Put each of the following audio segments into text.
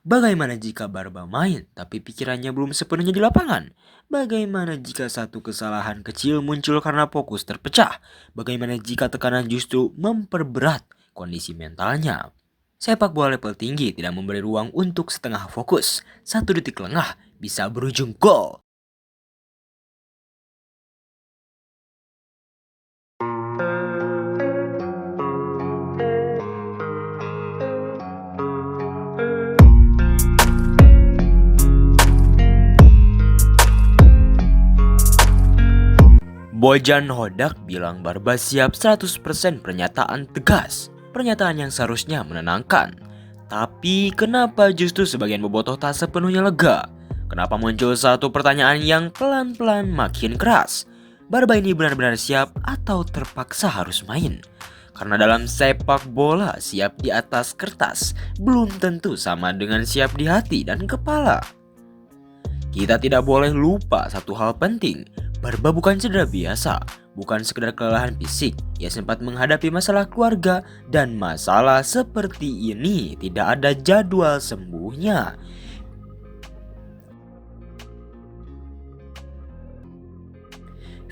Bagaimana jika Barba main tapi pikirannya belum sepenuhnya di lapangan? Bagaimana jika satu kesalahan kecil muncul karena fokus terpecah? Bagaimana jika tekanan justru memperberat kondisi mentalnya? Sepak bola level tinggi tidak memberi ruang untuk setengah fokus. 1 detik lengah bisa berujung gol. Bojan Hodak bilang Barba siap 100% pernyataan tegas. Pernyataan yang seharusnya menenangkan. Tapi kenapa justru sebagian bobotoh tak sepenuhnya lega? Kenapa muncul satu pertanyaan yang pelan-pelan makin keras? Barba ini benar-benar siap atau terpaksa harus main? Karena dalam sepak bola siap di atas kertas belum tentu sama dengan siap di hati dan kepala. Kita tidak boleh lupa satu hal penting. Barba bukan cedera biasa, bukan sekedar kelelahan fisik. Ia sempat menghadapi masalah keluarga dan masalah seperti ini tidak ada jadwal sembuhnya.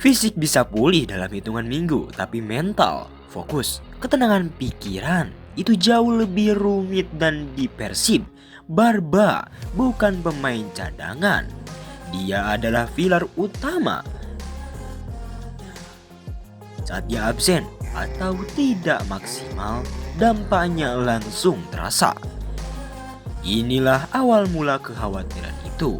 Fisik bisa pulih dalam hitungan minggu, tapi mental, fokus, ketenangan pikiran itu jauh lebih rumit dan dipersib. Barba bukan pemain cadangan. Dia adalah pilar utama. Saat dia absen atau tidak maksimal, dampaknya langsung terasa. Inilah awal mula kekhawatiran itu.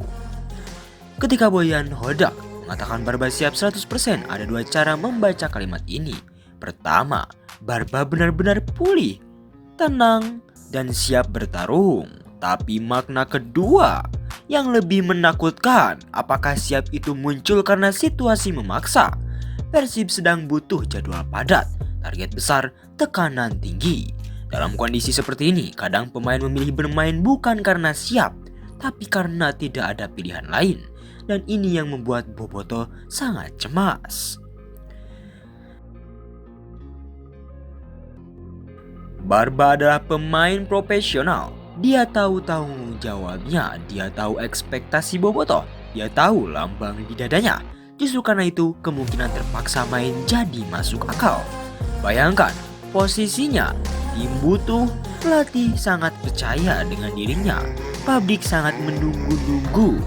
Ketika Boyan Hodak mengatakan Barba siap 100%, ada dua cara membaca kalimat ini. Pertama, Barba benar-benar pulih, tenang, dan siap bertarung. Tapi makna kedua yang lebih menakutkan, apakah siap itu muncul karena situasi memaksa? Persib sedang butuh jadwal padat, target besar, tekanan tinggi. Dalam kondisi seperti ini, kadang pemain memilih bermain bukan karena siap, tapi karena tidak ada pilihan lain. Dan ini yang membuat Boboto sangat cemas. Barba adalah pemain profesional. Dia tahu tanggung jawabnya, dia tahu ekspektasi Boboto, dia tahu lambang di dadanya. Justru karena itu, kemungkinan terpaksa main jadi masuk akal. Bayangkan, posisinya, tim butuh, pelatih sangat percaya dengan dirinya, publik sangat menunggu-nunggu.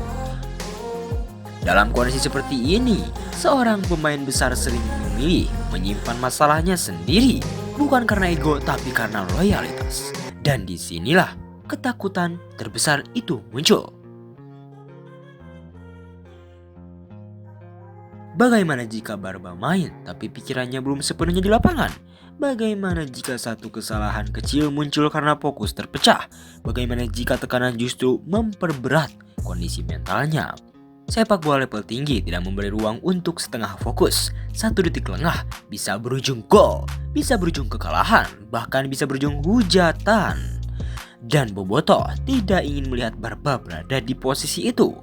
Dalam kondisi seperti ini, seorang pemain besar sering memilih menyimpan masalahnya sendiri, bukan karena ego tapi karena loyalitas. Dan disinilah ketakutan terbesar itu muncul. Bagaimana jika Barba main tapi pikirannya belum sepenuhnya di lapangan? Bagaimana jika satu kesalahan kecil muncul karena fokus terpecah? Bagaimana jika tekanan justru memperberat kondisi mentalnya? Sepak bola level tinggi tidak memberi ruang untuk setengah fokus. 1 detik lengah bisa berujung gol, bisa berujung kekalahan, bahkan bisa berujung hujatan. Dan Boboto tidak ingin melihat Barba berada di posisi itu.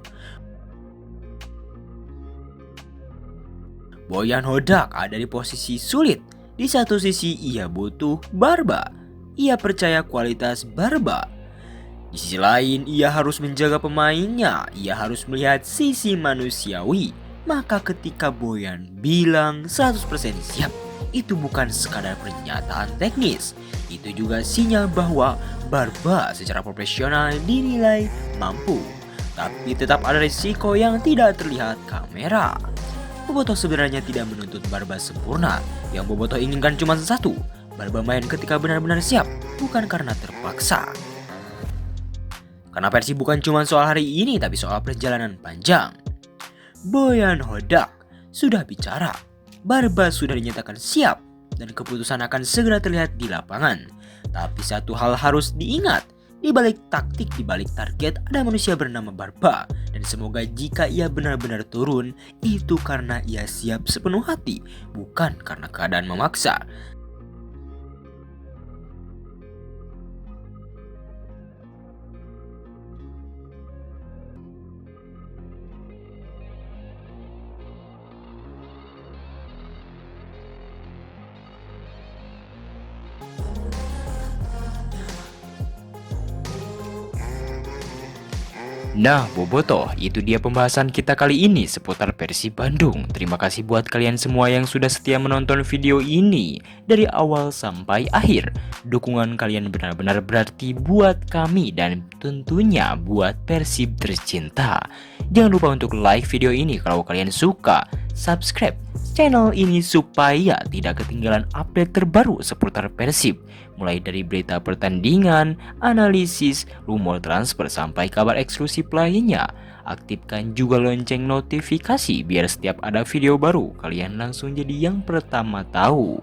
Boyan Hodak ada di posisi sulit. Di satu sisi ia butuh Barba. Ia percaya kualitas Barba. Di sisi lain ia harus menjaga pemainnya. Ia harus melihat sisi manusiawi. Maka ketika Boyan bilang 100% siap, itu bukan sekadar pernyataan teknis. Itu juga sinyal bahwa Barba secara profesional dinilai mampu. Tapi tetap ada risiko yang tidak terlihat kamera. Boboto sebenarnya tidak menuntut Barba sempurna. Yang Boboto inginkan cuma satu, Barba main ketika benar-benar siap, bukan karena terpaksa. Karena Persib bukan cuma soal hari ini, tapi soal perjalanan panjang. Boyan Hodak sudah bicara, Barba sudah dinyatakan siap, dan keputusan akan segera terlihat di lapangan. Tapi satu hal harus diingat, di balik taktik, di balik target ada manusia bernama Barba. Dan semoga jika ia benar-benar turun, itu karena ia siap sepenuh hati, bukan karena keadaan memaksa. Nah, Bobotoh, itu dia pembahasan kita kali ini seputar Persib Bandung. Terima kasih buat kalian semua yang sudah setia menonton video ini dari awal sampai akhir. Dukungan kalian benar-benar berarti buat kami dan tentunya buat Persib tercinta. Jangan lupa untuk like video ini kalau kalian suka, subscribe channel ini supaya tidak ketinggalan update terbaru seputar Persib. Mulai dari berita pertandingan, analisis, rumor transfer sampai kabar eksklusif lainnya. Aktifkan juga lonceng notifikasi biar setiap ada video baru kalian langsung jadi yang pertama tahu.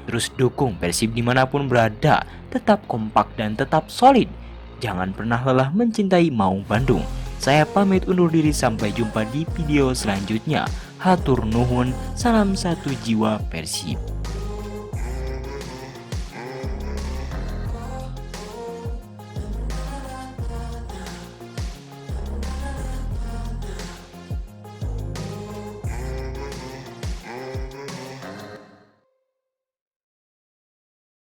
Terus dukung Persib dimanapun berada, tetap kompak dan tetap solid. Jangan pernah lelah mencintai Maung Bandung. Saya pamit undur diri, sampai jumpa di video selanjutnya. Hatur nuhun, salam satu jiwa Persib.